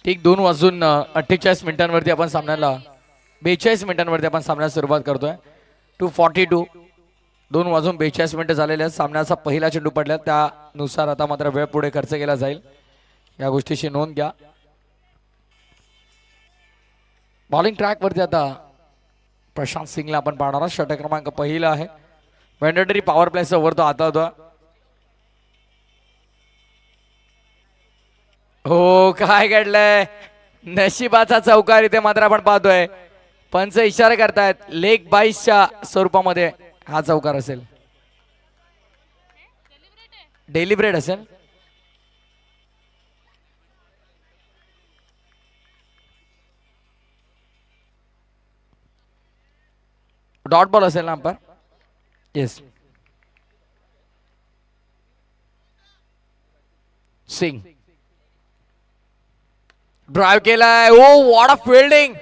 ठीक 2:48 आपण सामन्याला 42 मिनिटांवरती आपण सामन्याला सुरुवात करतोय. 2:42 2:42 झालेले आहेत. सामन्याचा पहिला चेंडू पडला त्यानुसार आता मात्र वेळ पुढे खर्च केला जाईल, या गोष्टीची नोंद घ्या. बॉलिंग ट्रॅक वरती आता प्रशांत सिंगला आपण पाहणार आहोत. षटक क्रमांक पहिला आहे. मॅन्डेटरी पॉवर प्लेचा वर तो आता होता. हो काय घडलंय, नशिबाचा चौकार इथे मात्र आपण पाहतोय. पंच इशारा करतायत लेग 22च्या स्वरूपामध्ये हा चौकार असेल, डेलिब्रेट असेल. डॉट बॉल असेल ना अंपायर. येस. सिंग ड्राइव्ह केलाय. Oh what a fielding,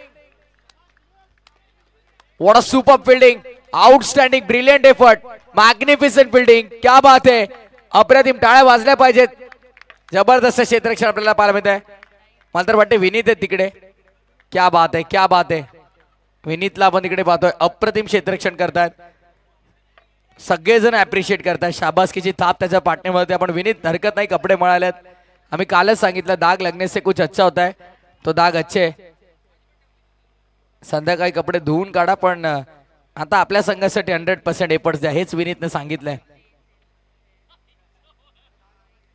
what a super fielding, outstanding brilliant effort, magnificent fielding, क्या बात आहे. अप्रतिम, टाळ्या वाजल्या पाहिजेत. जबरदस्त क्षेत्ररक्षण आपल्याला पाहायला मिळत आहे. मला तर वाटते विनीत आहे तिकडे. क्या बात आहे, क्या बात आहे. विनीतला आपण तिकडे पाहतोय, अप्रतिम क्षेत्ररक्षण करतायत. सगळेजण अप्रिशिएट करतात. शाबासकीची थाप त्याच्या पाठीवरती. आपण विनीत हरकत नाही, कपडे मळालेत. आम्ही कालच सांगितलं दाग लगने से कुछ अच्छा होता है, तो दाग अच्छे. संध्याकाळी कपडे धुवून काढा, पण आता आपल्या संघासाठी 100% एफर्ट्स द्या, हेच विनीतने सांगितलंय.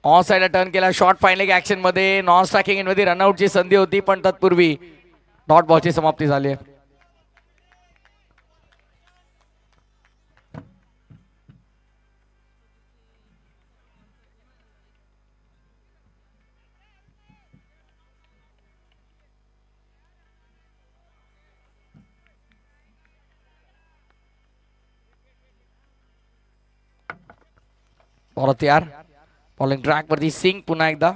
ऑन साइडला टर्न केला. शॉर्ट फाईन लेग ऍक्शन मध्ये नॉन स्ट्रायकिंग इन मध्ये रनआउटची संधी होती, पण तत्पूर्वी डॉट बॉलची समाप्ती झाली आहे. बॉल तयार. बॉलिंग ट्रॅक वरती सिंग पुन्हा एकदा.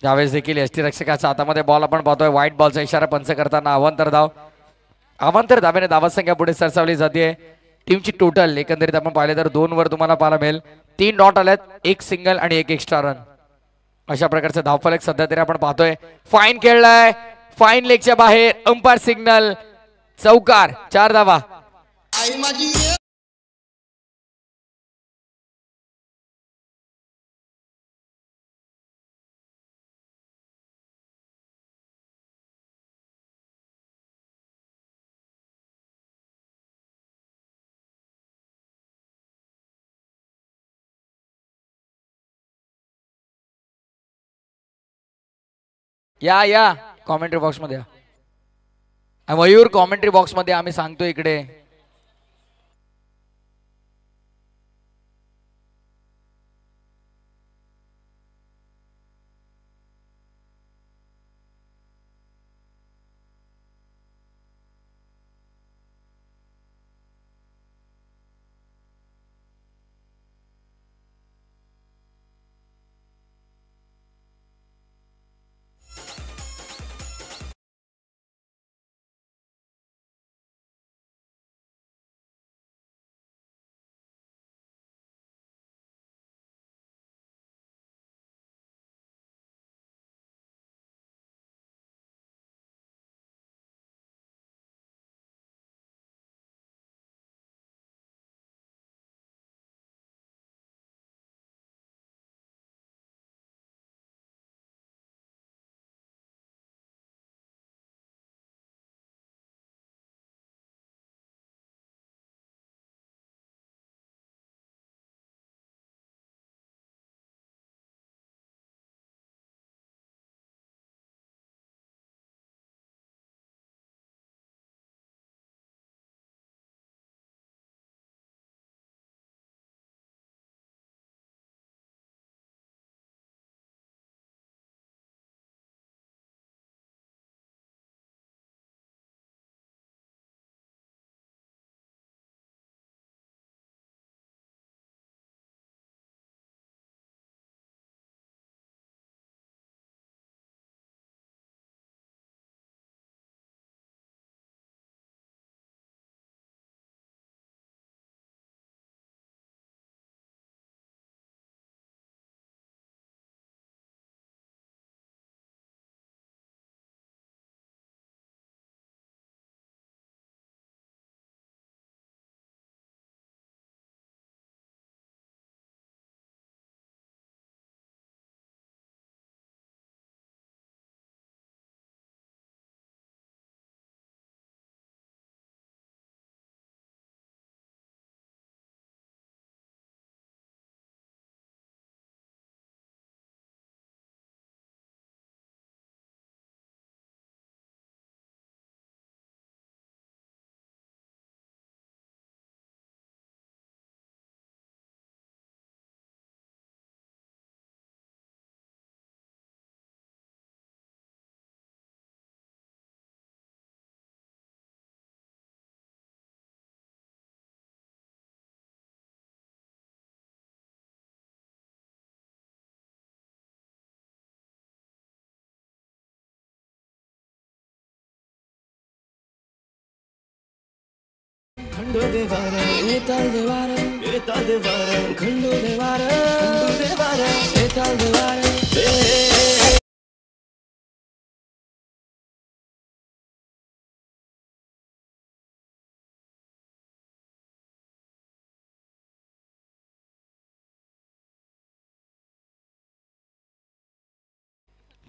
यावेळेस देखील यष्टीरक्षकाच्या हातामध्ये बॉल आपण पाहतोय. व्हाईट बॉलचा इशारा पंच करताना अवांतर धाव. अवांतर धावेने धावा संख्या पुढे सरसावली जाते. टीमची टोटल एकंदरीत आपण पाहिले तर 2 वर तुम्हाला पाहायला मिळेल. 3 डॉट आलेत, 1 सिंगल आणि 1 एक्स्ट्रा रन. अशा प्रकारचं धावफलक सध्या तरी आपण पाहतोय. फाईन खेळलाय, फाईन लेगच्या बाहेर. अंपायर सिग्नल, चौकार, 4 धावा. या कॉमेंट्री बॉक्स मध्ये मयूर, कॉमेंट्री बॉक्स मध्ये आम्ही सांगतो इकडे.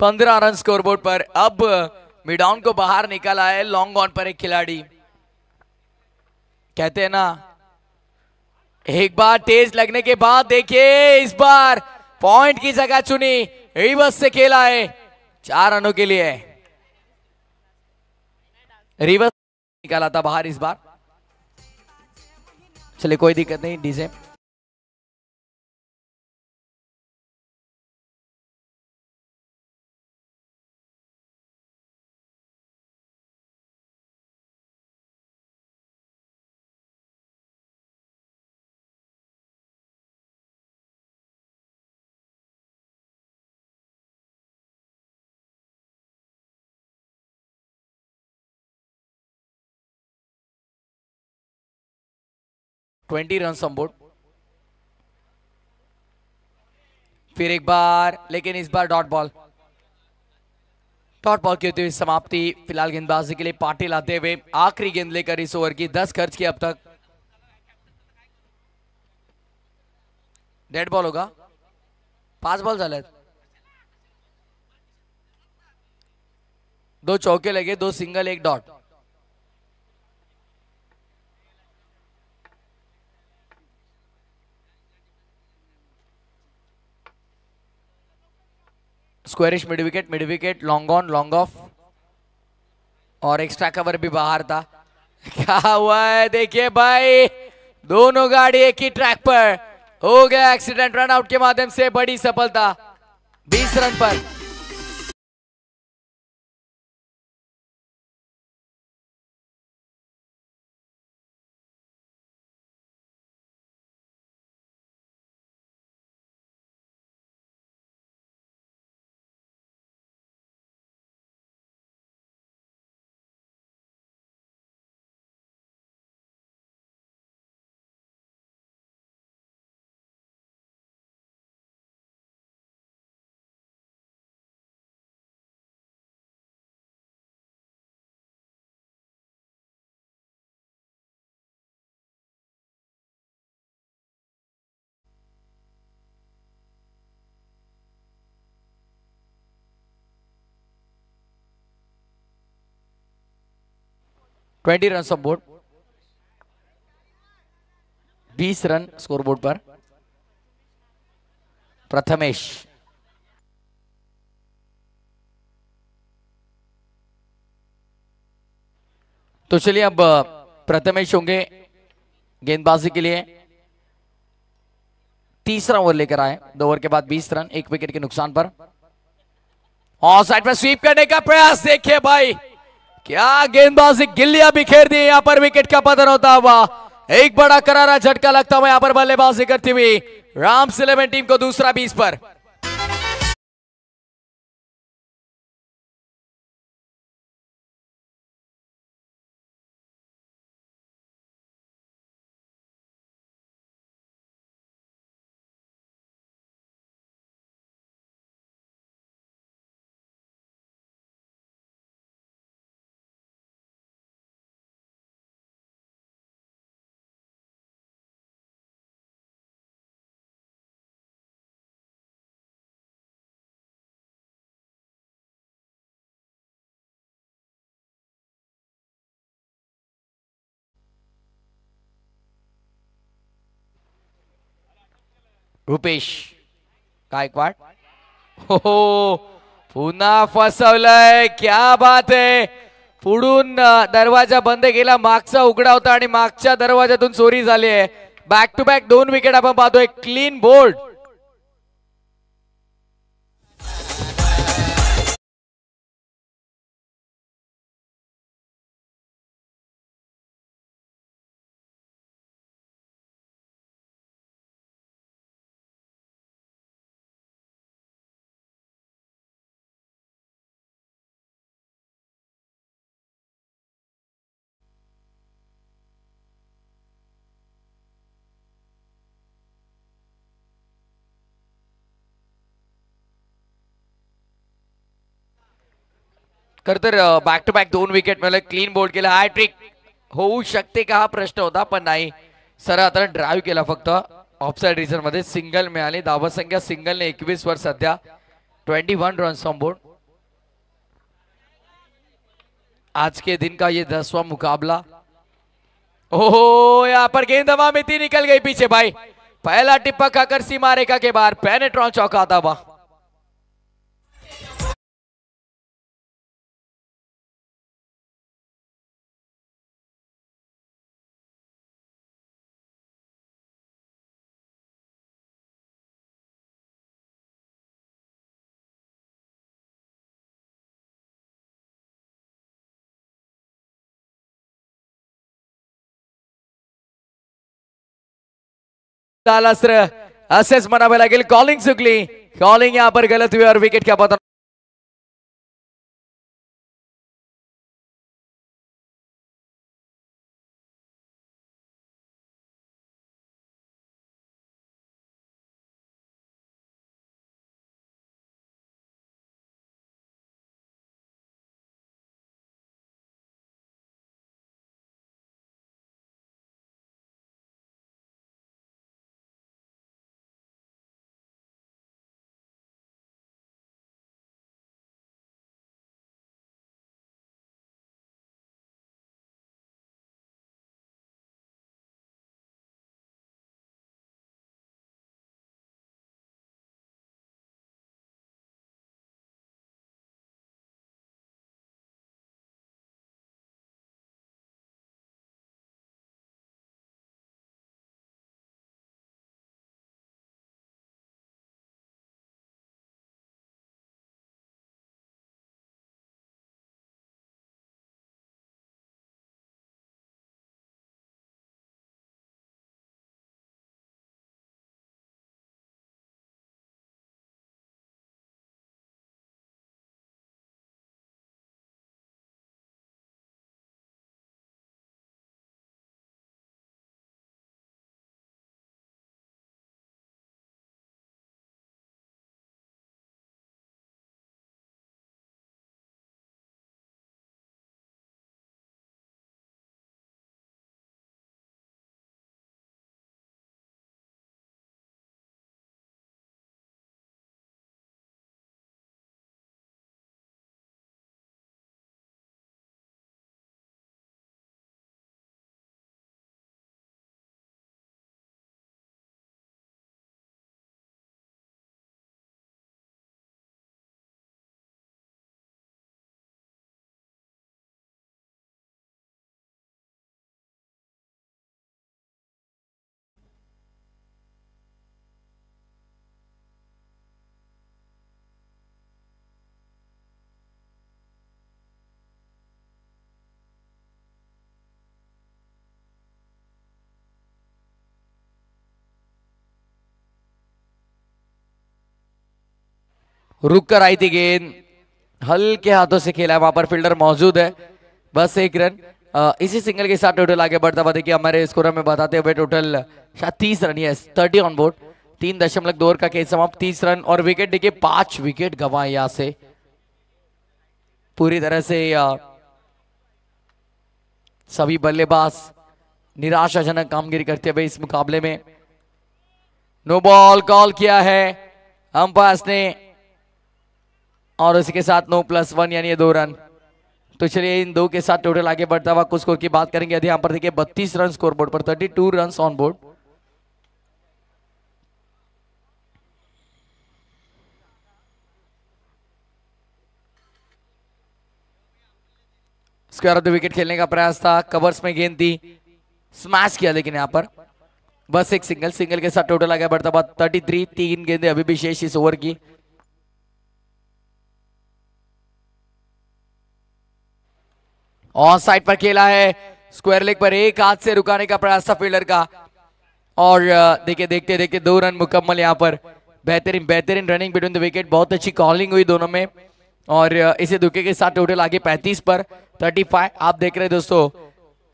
15 रन स्कोरबोर्ड पर। अब मिडाउन को बाहर निकाला है लॉन्ग ऑन पर एक खिलाड़ी। कहते हैं ना, एक बार तेज लगने के बाद देखिए इस बार पॉइंट की जगह चुनी, रिवर्स से खेला है 4 रनों के लिए। रिवर्स निकाला था बाहर इस बार। चलिए कोई दिक्कत नहीं, DJ. Twenty run on board. फिर एक बार, लेकिन इस बार डॉट बॉल। डॉट बॉल की होती हुई समाप्ति। फिलहाल गेंदबाजी के लिए पाटिल आते हुए आखिरी गेंद लेकर इस ओवर की 10 खर्च की अब तक। डेड बॉल होगा। 5 बॉल झाले, 2 चौके लगे, 2 single, 1 dot. Squarish mid wicket, long on, long off और एक्स्ट्रा कवर भी बाहर था। क्या हुआ है देखिए भाई, दोनों गाड़ी एक ही ट्रैक पर। हो गया एक्सीडेंट, रन आउट के माध्यम से बड़ी सफलता 20 रन पर। Twenty run of board, 20 run scoreboard पर। प्रथमेश तो चलिए अब प्रथमेश होंगे गेंदबाजी के लिए। तीसरा ओवर लेकर आए, 2 ओवर के बाद 20 रन, 1 विकेट के नुकसान पर। ऑफ साइड पर स्वीप करने का प्रयास, देखिए भाई क्या गेंदबाजी, गिल्लियां बिखेर दी यहां पर, विकेट का पतन होता हुआ। एक बड़ा करारा झटका लगता हुआ यहां पर बल्लेबाजी करती हुई राम्स 11 टीम को दूसरा 20 पर। रुपेश गायकवाड, हो पुन्हा फसवलंय, क्या बात आहे। पुढून दरवाजा बंद केला, मागचा उघडा होता आणि मागच्या दरवाजातून चोरी झाली आहे। बॅक टू बॅक 2 विकेट आपण पाहतोय, क्लीन बोल्ड। खर तर बॅक टू बॅक 2 विकेट मिळाले, क्लीन बोल्ड केलं, हॅट्रिक होऊ शकते का हा प्रश्न होता, पण नाही. सर आता ड्राईव्ह केला फक्त ऑफसाइड रिझन मध्ये, सिंगल मिळाली. धावसंख्या सिंगलने 21 वर सध्या, 21 रन्स ऑन बोर्ड. आज के दिन का ये 10वां मुकाबला. ओहो, यहाँ पर गेंद हवा में थी, निकल गई पीछे भाई. पहला टिप्पा खाकर सीमा रेखा के बाहर, पेनेट्रॉन चौका था वह. असेच म्हणावे लागेल, कॉलिंग चुकली, कॉलिंग यहाँ पर गलत हुई और विकेट क्या पता. रुक कर आई थी गेंद, हल्के हाथों से खेला है, वहां पर फील्डर मौजूद है. बस 1 रन. इसी सिंगल के साथ टोटल आगे बढ़ता हुआ देखिए हमारे स्कोर में बताते हुए, टोटल शायद 30 run, yes 30 on board. 3.2 over का खेल समाप्त, 30 रन और विकेट देखिए 5 विकेट गंवाए यहां से. पूरी तरह से सभी बल्लेबाज निराशाजनक कामगिरी करते हुए इस मुकाबले में. नो बॉल कॉल किया है अंपायर ने और उसी के साथ 9+1 यानी 2 रन. तो चलिए इन 2 के साथ टोटल आगे बढ़ता हुआ कुछ स्कोर की बात करेंगे. यदि यहाँ पर देखिए 32 रन स्कोर बोर्ड पर, 32 run on board. Square of the wicket खेलने का प्रयास था, कवर्स में गेंद थी, स्मैश किया, लेकिन यहाँ पर बस एक सिंगल. सिंगल के साथ टोटल आगे बढ़ता हुआ 33. 3 गेंदें अभी भी शेष इस ओवर की. ऑन साइड पर खेला है, स्क्वायर लेग पर एक हाथ से रुकाने का प्रयास था फील्डर का और देखिए देखते देखते 2 रन मुकम्मल. यहाँ पर बेहतरीन बेहतरीन रनिंग बिटवीन द विकेट, बहुत अच्छी कॉलिंग हुई दोनों में और इसे धोखे के साथ टोटल आगे 35 पर 35. आप देख रहे हैं दोस्तों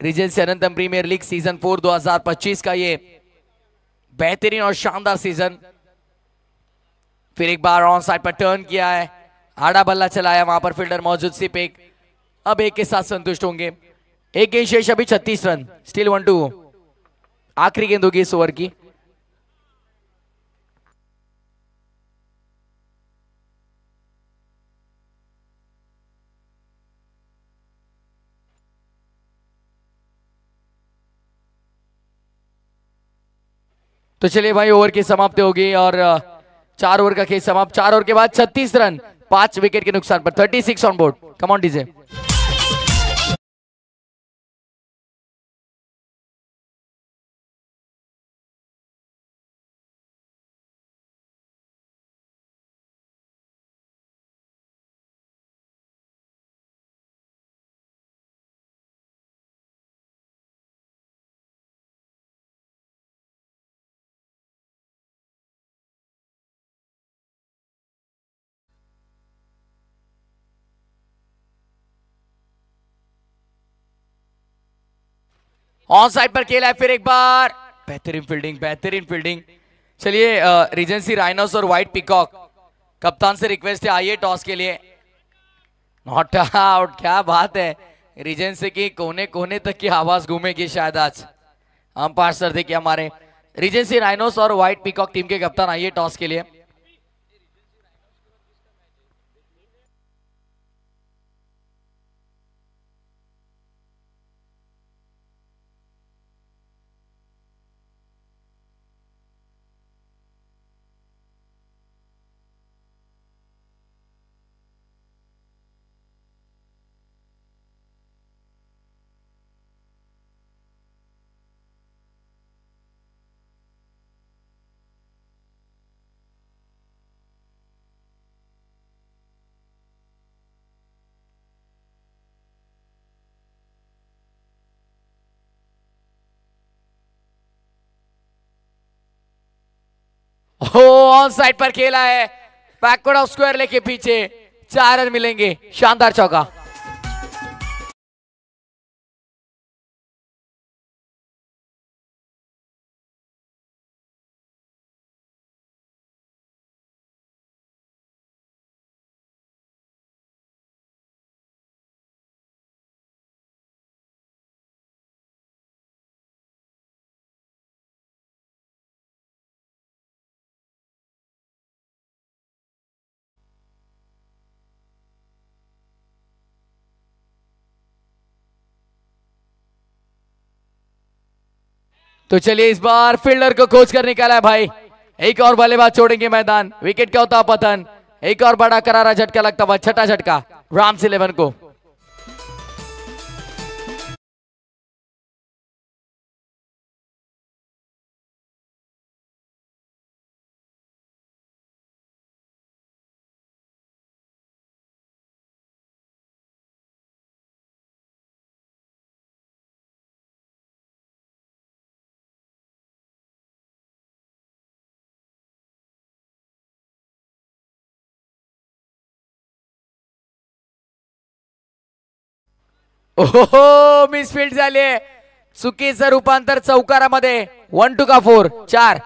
रीजेंसी अनंतम प्रीमियर लीग सीजन 4 2025 का ये बेहतरीन और शानदार सीजन. फिर एक बार ऑन साइड पर टर्न किया है, आड़ा बल्ला चलाया वहां पर फील्डर मौजूद सिर्फ एक, अब एक के साथ संतुष्ट होंगे। एक गेंद शेष, अभी 36 रन, स्टिल 1-2। आखिरी गेंद होगी इस ओवर की। तो चलिए भाई, ओवर की समाप्ति होगी और 4 ओवर का खेल समाप्त। 4 ओवर के बाद 36 रन 5 विकेट के नुकसान पर, 36 on board. Come on DJ. On side पर खेला है फिर एक बार, बेहतरीन फील्डिंग, बेहतरीन फील्डिंग। चलिए रीजेंसी राइनोस और व्हाइट पीकॉक, कप्तान से रिक्वेस्ट है आइए टॉस के लिए। नॉट आउट, क्या बात है। रीजेंसी की कोने कोने तक की आवाज घूमेगी शायद आज। अंपायर सर देखिए हमारे रीजेंसी राइनोस और व्हाइट पीकॉक टीम के कप्तान आइए टॉस के लिए। ऑन साइड पर खेला है, बैकवर्ड ऑफ स्क्वायर लेके पीछे, 4 रन मिलेंगे। शानदार चौका। तो चलिए इस बार फील्डर को कोच कर निकाला है भाई। एक और बल्लेबाज छोड़ेंगे मैदान, विकेट का होता पतन। एक और बड़ा करारा झटका लगता हुआ, छठा झटका राम्स 11 को। ओहो, मिसफील्ड झाली, चुकीचं रूपांतर चौकारामध्ये। 1-2 का 4, 4।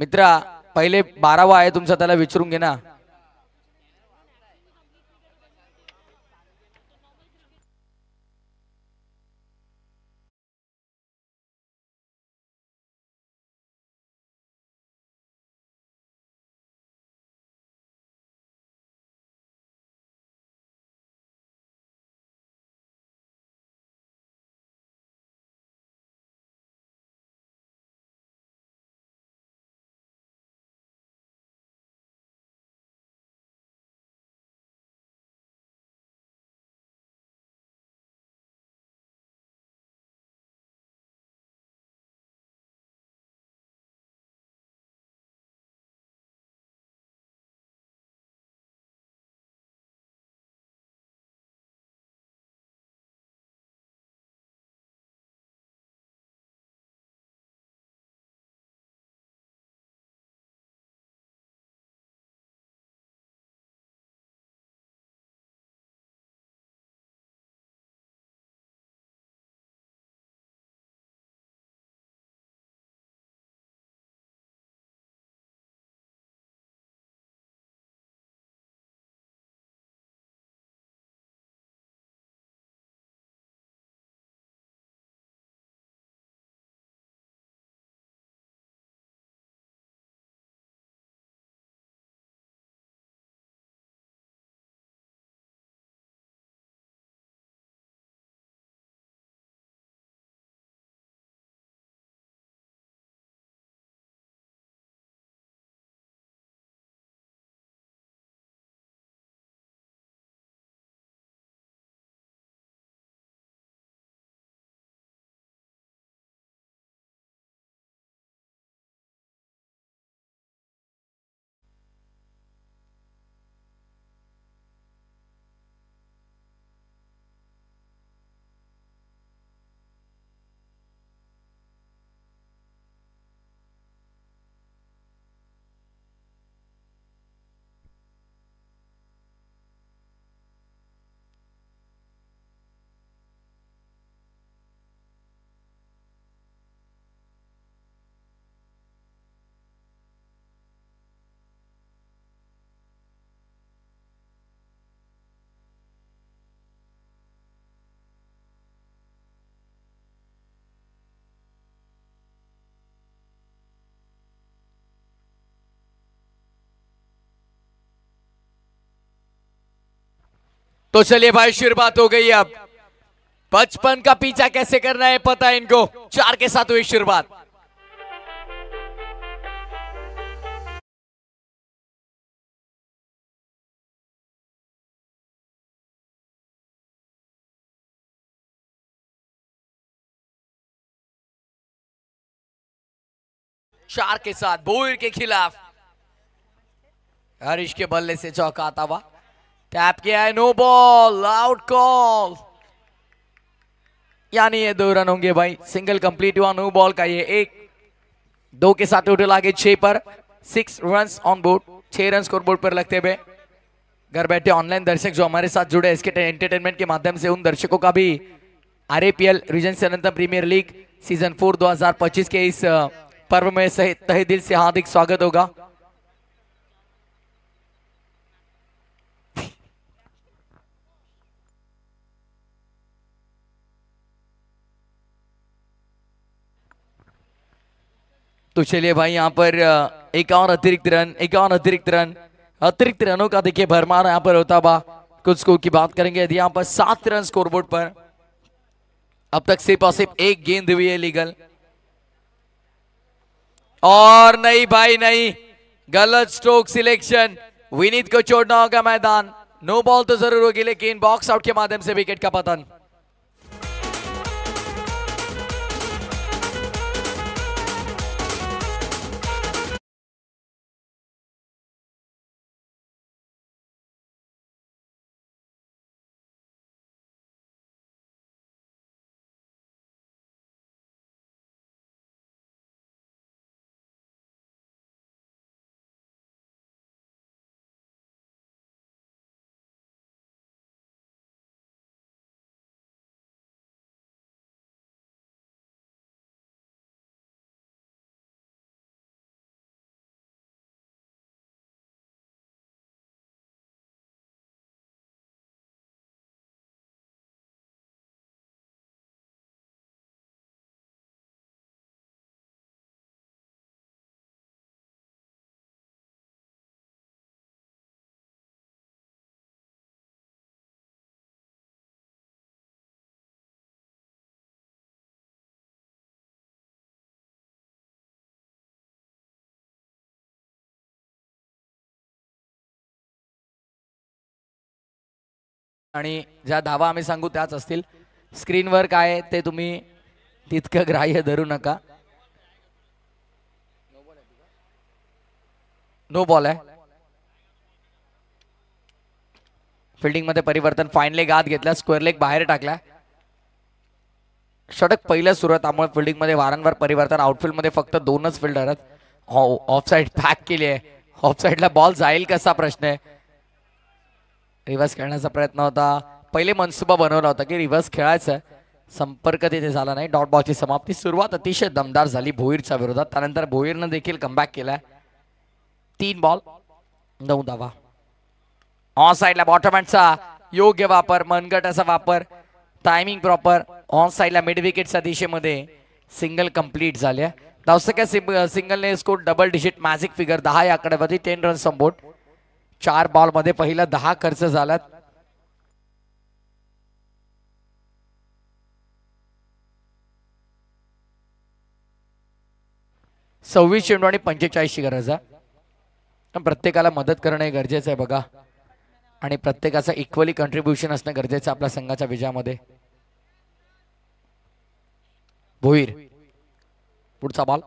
मित्रा पहिले 12वा आहे तुमचा, त्याला विचारून घे ना. तो चलिए भाई, शुरुआत हो गई. अब 55 का पीछा कैसे करना है पता है इनको. 4 के साथ हुई शुरुआत. चार के साथ बोयर के खिलाफ हरीश के बल्ले से चौका आता हुआ. टैप किया है, नो बॉल, आउट कॉल. यानी ये 2 रन होंगे भाई. सिंगल कंप्लीट हुआ, नो बॉल का ये 1. 2 के साथ टोटल आगे 6 पर. 6 run on board. 6 run score board पर लगते हुए घर बैठे ऑनलाइन दर्शक जो हमारे साथ जुड़े एसके एंटरटेनमेंट के माध्यम से, उन दर्शकों का भी आरएपीएल रीजन से अनंतम प्रीमियर लीग सीजन 4 2025 के इस पर्व में तहे दिल से हार्दिक स्वागत होगा. तो चलिए भाई, यहां पर एक और अतिरिक्त रन, अतिरिक्त रनों का देखिए भरमार यहां पर होता हुआ. कुछ स्कोर की बात करेंगे. यदि यहां पर 7 रन स्कोरबोर्ड पर. अब तक सिर्फ और सिर्फ एक गेंद हुई है लीगल. और नहीं भाई नहीं, गलत स्ट्रोक सिलेक्शन. विनीत को छोड़ना होगा मैदान. नो बॉल तो जरूर होगी, लेकिन बॉक्स आउट के माध्यम से विकेट का पतन. आणि ज्या धावा आम्ही सांगू त्याच असतील. स्क्रीनवर काय आहे ते तुम्ही तितकं ग्राह्य धरू नका. नो बॉल आहे. फिल्डिंग मध्ये परिवर्तन, फाईन लेग आत घेतला, स्क्वेअर लेग बाहेर टाकला. षटक पहिलं सुरुवात, त्यामुळे फिल्डिंग मध्ये वारंवार परिवर्तन. आउटफील्ड मध्ये फक्त 2च फिल्डर आहेत. ऑफ साइड पॅक केली आहे. ऑफ साइडला बॉल जाईल कसा प्रश्न आहे. रिव्हर्स खेळण्याचा प्रयत्न होता. पहिले मनसुबा बनवला होता की रिव्हर्स खेळायचं, संपर्क तिथे झाला नाही. डॉट बॉलची समाप्ती. सुरुवात अतिशय दमदार झाली भोईरच्या विरोधात. त्यानंतर भोईरनं देखील कमबॅक केलाय. 3 बॉल 9 धावा. ऑन साइडला बॉटम हँडचा योग्य वापर, मनगटाचा वापर, टायमिंग प्रॉपर. ऑन साइडला मिड विकेटच्या दिशेमध्ये सिंगल कंप्लीट झाल्या. धावसंख्या सिंगलने score double digit magic figure 10 या आकड्यावरती. 10 रन संबोट. 4 बॉल मध्ये पहिला 10 खर्च झाला. सव्वीस चेंडू आणि 45ची गरज आहे. प्रत्येकाला मदत करणं गरजेचं आहे बघा, आणि प्रत्येकाचं इक्वली कंट्रीब्युशन असणं गरजेचं आपल्या संघाच्या विजयामध्ये. भोईर पुढचा बॉल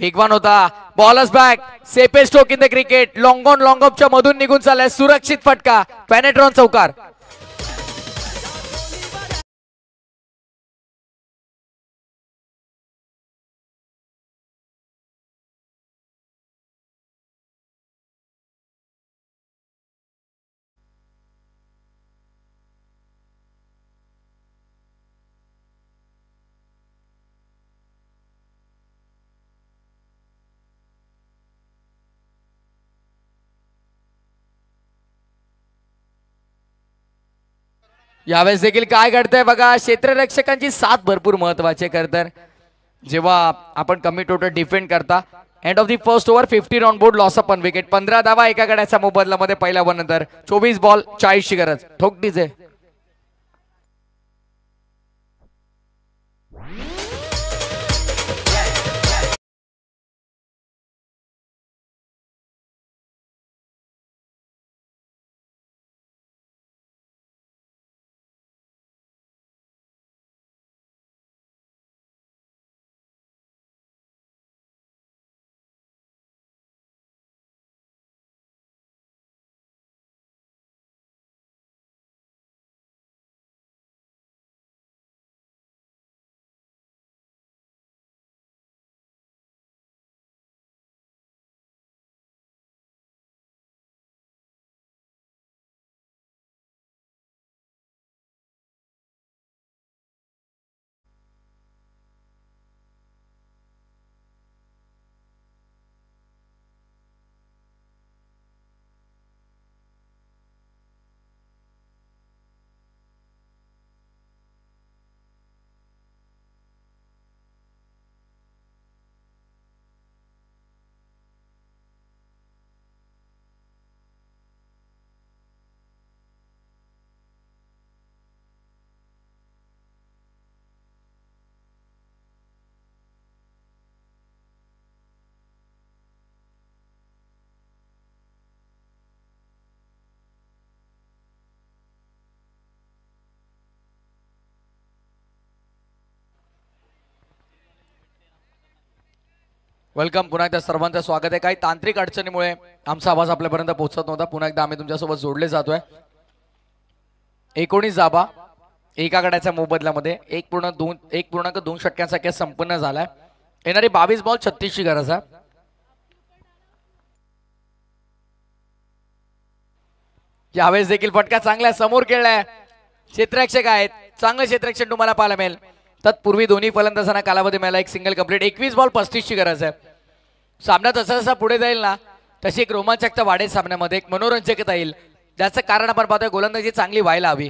वेगवान होता. Bowlers back, safest stroke in the cricket. Long on long ऑफच्या मधून निघून चाललाय. सुरक्षित फटका, पेनेट्रॉन चौकार. यावेळेस देखील काय घडतंय बघा. क्षेत्ररक्षकांची साथ भरपूर महत्वाची आहे. तर जेव्हा आपण कमी टोटल डिफेंड करता. End of the first over 50 on board, loss of 1 wicket. 15 धावा एका गड्याच्या मोबदल्यामध्ये पहिल्या वन नंतर. 24 बॉल 40ची गरज. ठोक डीजे. वेलकम. पुन्हा एकदा सर्वांचं स्वागत आहे. काही तांत्रिक अडचणीमुळे आमचा आवाज आपल्यापर्यंत पोहोचत नव्हता. पुन्हा एकदा आम्ही तुमच्यासोबत जोडले जातोय. 19 धावा एका गड्याच्या मोबदल्यामध्ये. 1.2 षटकांचा खेळ संपन्न झालाय. येणारी 22 बॉल 36ची गरज आहे. यावेळेस देखील फटका चांगला समोर खेळलाय. क्षेत्ररक्षक आहेत, चांगलं क्षेत्ररक्षण तुम्हाला पाहायला मिळेल. तत्पूर्वी दोन्ही फलंदाजांना कालावधी मिळाला. एक सिंगल कंप्लीट. 21 बॉल 35ची गरज आहे. सामना जसा जसा पुढे जाईल ना तशी एक रोमांचकता वाढेल सामन्यामध्ये, एक मनोरंजकता येईल. ज्याचं कारण आपण पाहतोय गोलंदाजी चांगली व्हायला हवी.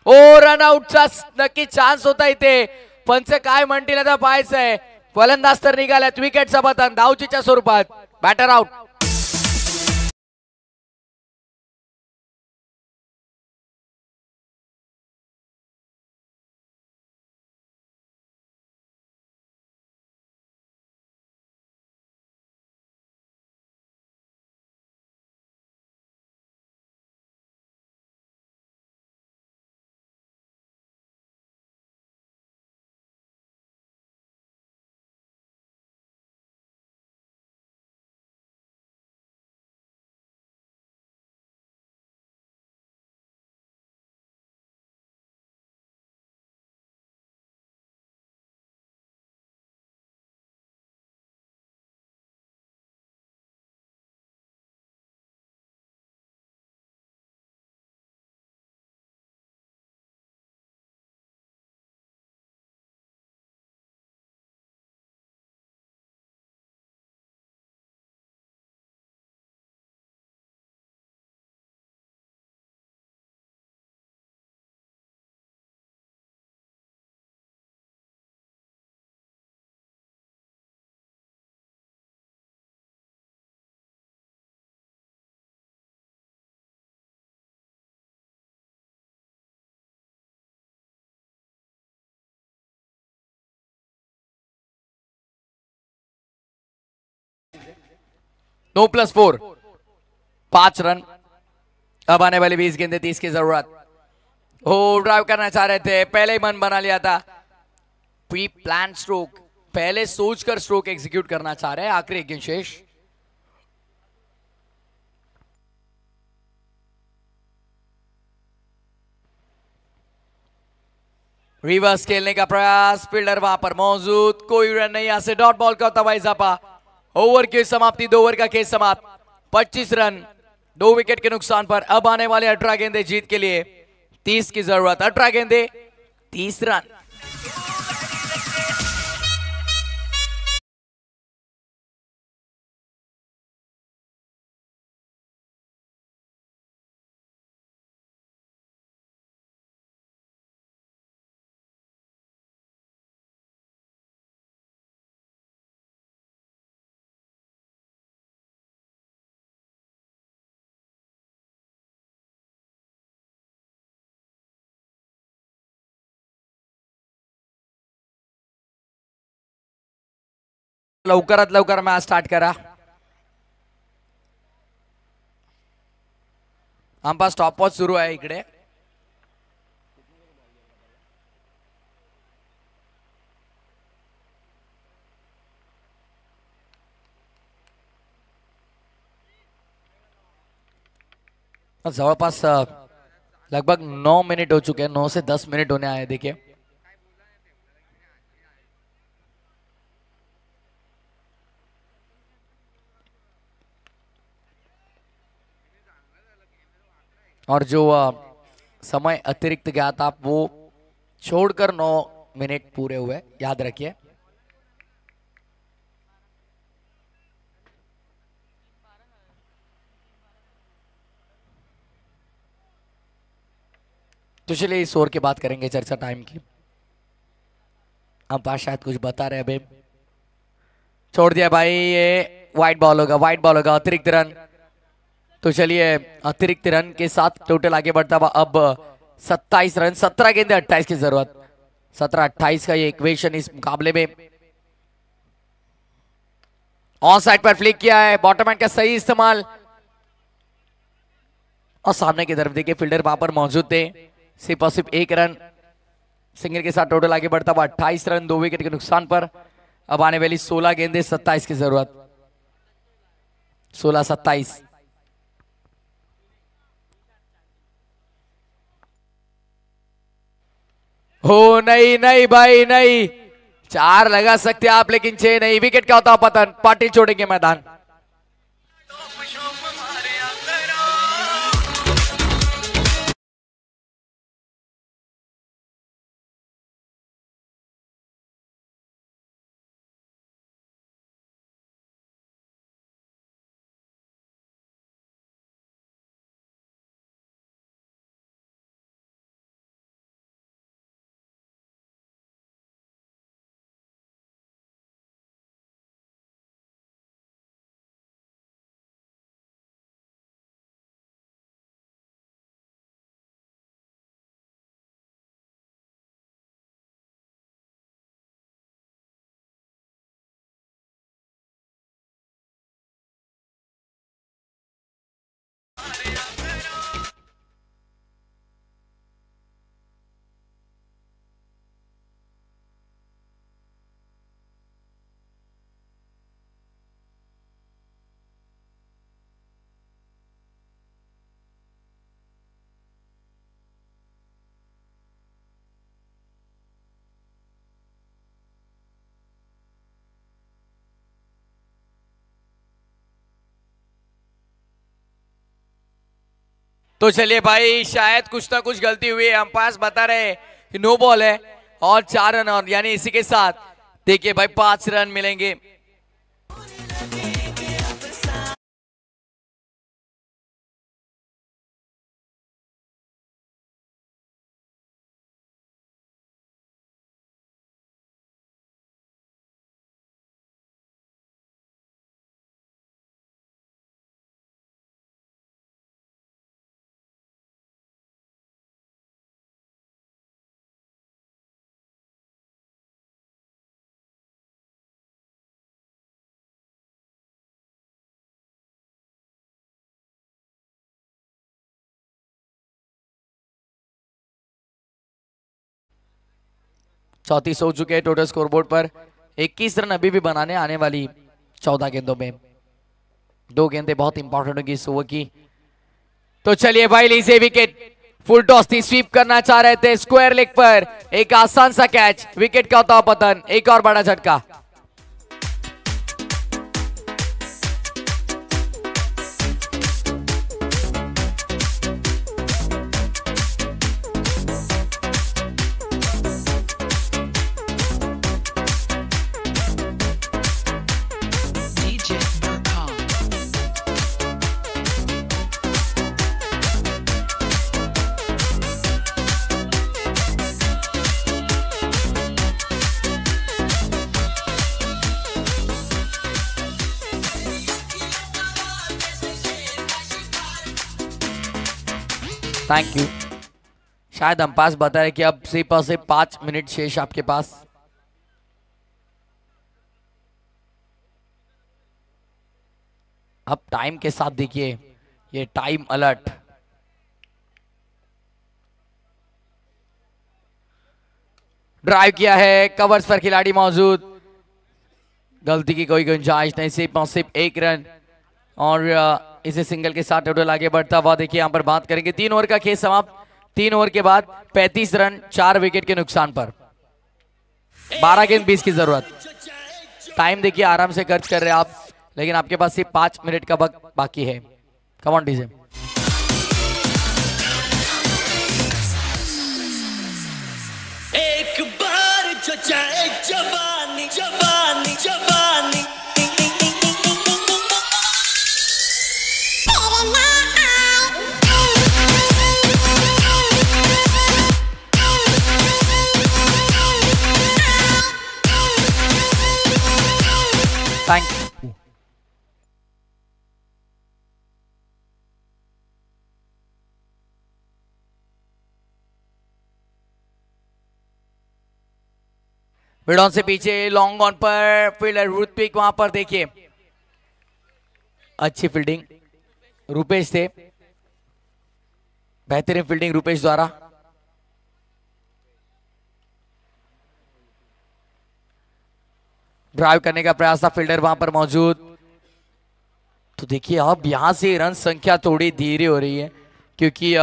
ओ रनआउटचा नक्की चान्स होता इथे. पंच काय म्हणतील आता पाहायचंय. फलंदाज तर निघाल्यात. विकेटचा पतन धावचीच्या स्वरूपात. Batter out. 9+4, 5 रन। अब आने वाली 20 गेंदें, 30 की जरूरत। हो ड्राइव करना चाह रहे थे, पहले ही मन बना लिया था। प्री प्लान स्ट्रोक, पहले सोचकर स्ट्रोक एग्जीक्यूट करना चाह रहे हैं। आखिरी एक गेंद शेष। रिवर्स खेलने का प्रयास, फील्डर वहां पर मौजूद, कोई रन नहीं। यहां से डॉट बॉल का होता हुआ इजाफा। ओवर की समाप्ति, 2 ओवर का खेल समाप्त। 25 रन 2 विकेट के नुकसान पर। अब आने वाले 18 गेंदे जीत के लिए 30 की जरूरत। 18 गेंदे 30 रन। लवकरात लवकर मॅच स्टार्ट करा. आमचा स्टॉपवॉच सुरू आहे इकडे. जवळपास लगभग 9 मिनट हो चुके हैं. 9 से 10 मिनट होने आए. देखिए और जो समय अतिरिक्त गया था वो छोड़कर 9 मिनट पूरे हुए, याद रखिए. तो चलिए इस ओवर की बात करेंगे, चर्चा टाइम की. अंपायर शायद कुछ बता रहे. अभी छोड़ दिया भाई. ये वाइट बॉल होगा, वाइट बॉल होगा. अतिरिक्त रन. तो चलिए अतिरिक्त रन के साथ टोटल आगे बढ़ता हुआ अब 27 रन. 17 गेंदे 28 की जरूरत. 17-28 का ये इक्वेशन इस मुकाबले में. ऑन साइड पर फ्लिक किया है. बॉटम हैंड का सही इस्तेमाल. और सामने की तरफ देखिए फील्डर वहां पर मौजूद थे. सिर्फ और सिर्फ 1 रन. सिंगल के साथ टोटल आगे बढ़ता हुआ 28 रन 2 विकेट के नुकसान पर. अब आने वाली 16 गेंदे 27 की जरूरत. 16-27. हो नहीं नहीं भाई नहीं. 4 लगा सकते आप लेकिन 6 नहीं. विकेट का होता पतन. पाटिल छोड़ेंगे मैदान. तो चलिए भाई शायद कुछ ना कुछ गलती हुई है. अंपायर बता रहे कि नो बॉल है और 4 रन. और यानी इसी के साथ देखिए भाई 5 रन मिलेंगे. 34 हो चुके हैं टोटल स्कोरबोर्ड पर। 21 रन अभी भी बनाने आने वाली 14 गेंदों में। 2 गेंदें बहुत इंपॉर्टेंट होगी इस ओवर की। तो चलिए भाई लीजिए विकेट। फुल टॉस थी, स्वीप करना चाह रहे थे स्क्वायर लेग पर, एक आसान सा कैच, विकेट का होता पतन, एक और बड़ा झटका। Thank you. शायद अंपायर बता रहे कि अब सिर्फ और सिर्फ 5 मिनट शेष आपके पास। अब टाइम के साथ देखिए ये टाइम अलर्ट। ड्राइव किया है, कवर्स पर खिलाड़ी मौजूद, गलती की कोई गुंजाइश नहीं, सिर्फ और सिर्फ 1 रन और इसे सिंगल के साथ टोटल आगे बढ़ता हुआ देखिए यहां पर बात करेंगे। 3 ओवर का खेल समाप्त। 3 ओवर के बाद 35 रन 4 विकेट के नुकसान पर 12 गेंद 20 की जरूरत। टाइम देखिए आराम से खर्च कर रहे हैं आप, लेकिन आपके पास सिर्फ 5 मिनट का वक्त बाकी है। Come on DJ. एक बार जो चाहे जवानी जवानी जवानी थैंक यू। मिड से पीछे लॉन्ग ऑन पर फील्डर ऋत्विक, वहां पर देखिए अच्छी फील्डिंग रूपेश थे, बेहतरीन फील्डिंग रूपेश द्वारा। ड्राइव करने का प्रयास था, फील्डर वहां पर मौजूद। तो देखिए अब यहां से रन संख्या थोड़ी धीरे हो रही है क्योंकि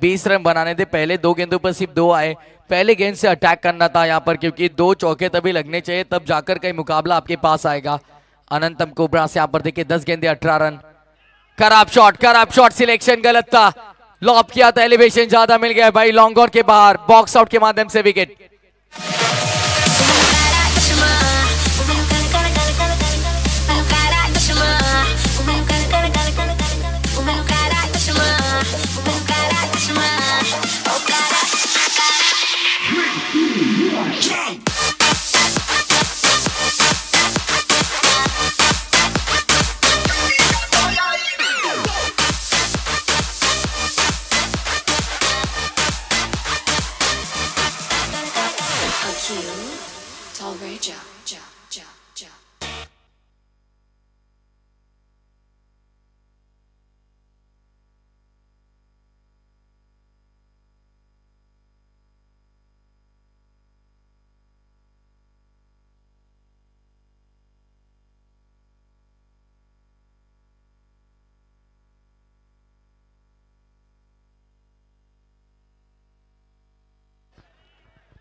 20 रन बनाने थे, पहले 2 गेंदों पर सिर्फ 2 आए। पहले गेंद से अटैक करना था यहां पर क्योंकि 2 चौके तभी लगने चाहिए, तब जाकर कई मुकाबला आपके पास आएगा। अनंतम कोबरा से यहां पर देखिए 10 गेंदे 18 रन। खराब शॉट, सिलेक्शन गलत था, लॉब किया था, एलिवेशन ज्यादा मिल गया भाई। लॉन्ग ऑन के बाहर बॉक्स आउट के माध्यम से विकेट।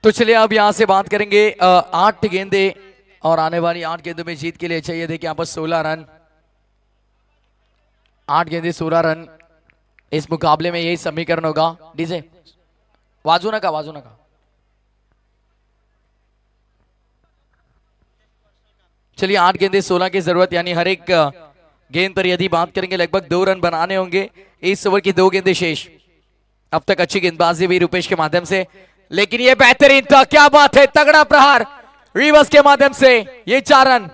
तो चलिए अब यहां से बात करेंगे 8 गेंदे और आने वाली 8 गेंदों में जीत के लिए चाहिए देखिए यहां पर 16 रन। 8 गेंदे 16 रन, इस मुकाबले में यही समीकरण होगा। डीजे वाजू का चलिए 8 गेंदे 16 की जरूरत, यानी हर एक गेंद पर यदि बात करेंगे लगभग 2 रन बनाने होंगे। इस ओवर की 2 गेंदें शेष। अब तक अच्छी गेंदबाजी भी रूपेश के माध्यम से, लेकिन ये बेहतरीन था, क्या बात है, तगड़ा प्रहार रिवर्स के माध्यम से, ये 4 run.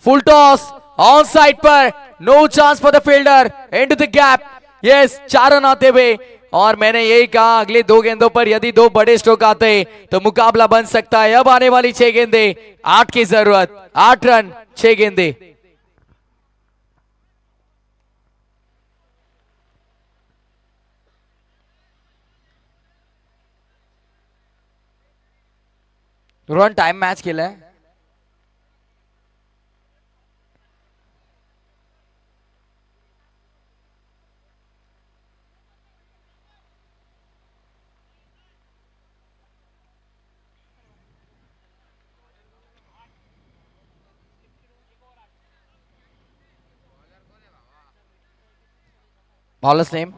Full toss, on side पर, no chance for the fielder, into the gap. Yes, 4 run आते हुए, और मैंने यही कहा अगले 2 गेंदों पर यदि 2 बड़े स्ट्रोक आते तो मुकाबला बन सकता है। अब आने वाली 6 गेंदे, 8 की जरूरत, 8 रन 6 गेंदे। रोहन टाइम मैच खेला है। Bowlers name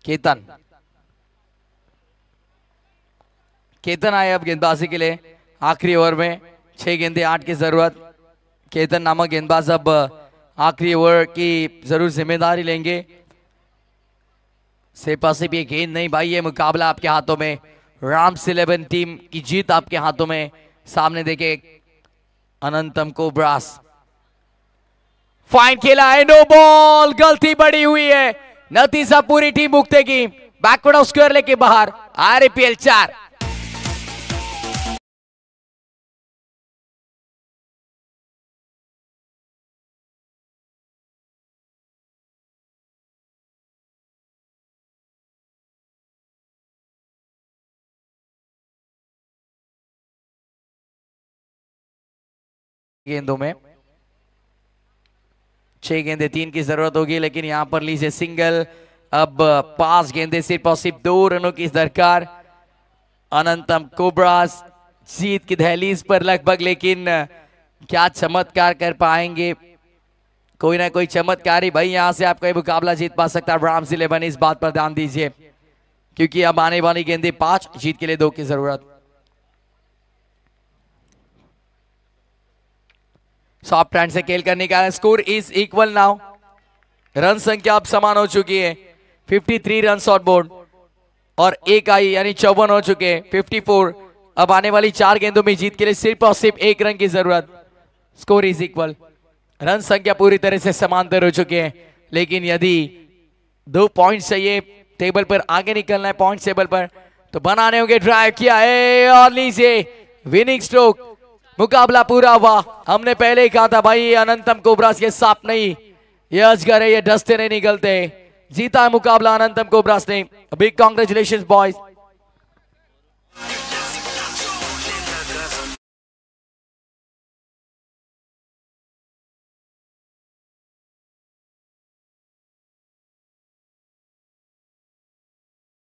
Ketan. केतन आए अब गेंदबाजी के लिए आखिरी ओवर में। 6 गेंदे 8 की जरूरत। केतन नामक गेंदबाज अब आखिरी ओवर की जरूर जिम्मेदारी लेंगे। सिर्फ ये गेंद नहीं भाई, ये मुकाबला आपके हाथों में। राम्स 11 टीम की जीत आपके हाथों में। सामने देखे अनंतम कोब्रास, फाइन खेला है, नो बॉल, गलती बड़ी हुई है। नतीजा पूरी टीम भुगतेगी। बैकवर्ड ऑफ स्क्वायर लेके बाहर। आरपीएल 4। गेंदों में 6 गेंदे 3 की जरूरत होगी, लेकिन यहां पर लीजिए सिंगल। अब 5 गेंदे सिर्फ और सिर्फ 2 रनों की दरकार। अनंतम कोब्रास जीत की दहलीज पर लगभग, लेकिन क्या चमत्कार कर पाएंगे? कोई ना कोई चमत्कारी भाई यहां से आपका ये मुकाबला जीत पा सकता है। राम्स 11, इस बात पर ध्यान दीजिए, क्योंकि अब आने वाली गेंदे 5, जीत के लिए 2 की जरूरत। सॉफ्ट हैंड से खेल करने का score is equal now. Run संख्या अब समान हो चुकी है। 53 रन ऑन बोर्ड और 1 आई, यानी 54 हो चुके हैं। 54। अब आने वाली 4 गेंदों में जीत के लिए सिर्फ और सिर्फ 1 रन की जरूरत। Score is equal. रन संख्या पूरी तरह से समांतर हो चुके हैं, लेकिन यदि 2 पॉइंट चाहिए, टेबल पर आगे निकलना है पॉइंट टेबल पर, तो बनाने होंगे। ड्राइव किया है और नीचे विनिंग स्ट्रोक। मुकाबला पूरा हुआ। हमने पहले ही कहा था भाई, ये अनंतम कोब्रास ये सांप नहीं, ये अजगर है, ये डसते नहीं निकलते। जीता है मुकाबला अनंतम कोब्रास ने। Big congratulations boys.